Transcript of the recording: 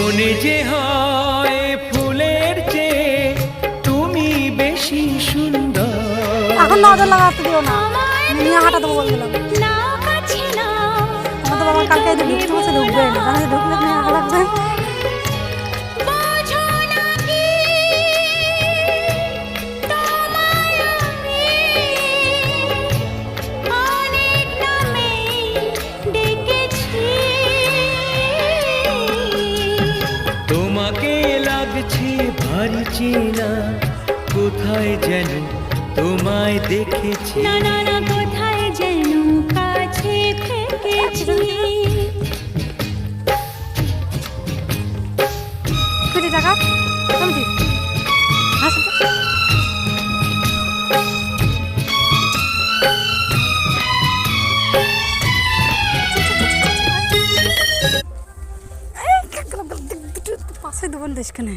মনে যে হয় ফুলের চেয়ে তুমি বেশি সুন্দর। এখন নজর লাগাতে দিও না, নিয়ে হাঁটা দেবো বলে দিলাম। আমার তো বাবা কালকে ঢুকতে বসে ঢুকবে না, তাহলে ঢুকলে নিয়ে হাঁটা লাগবে। তোমাকে লাগছে ভারী চেনা, কোথায় যেন তোমায় দেখেছি। কোথায় যেন কাছে থেকেছি। কোটি টাকা কমতি হাসি পাশে দেবেন দেশখানে।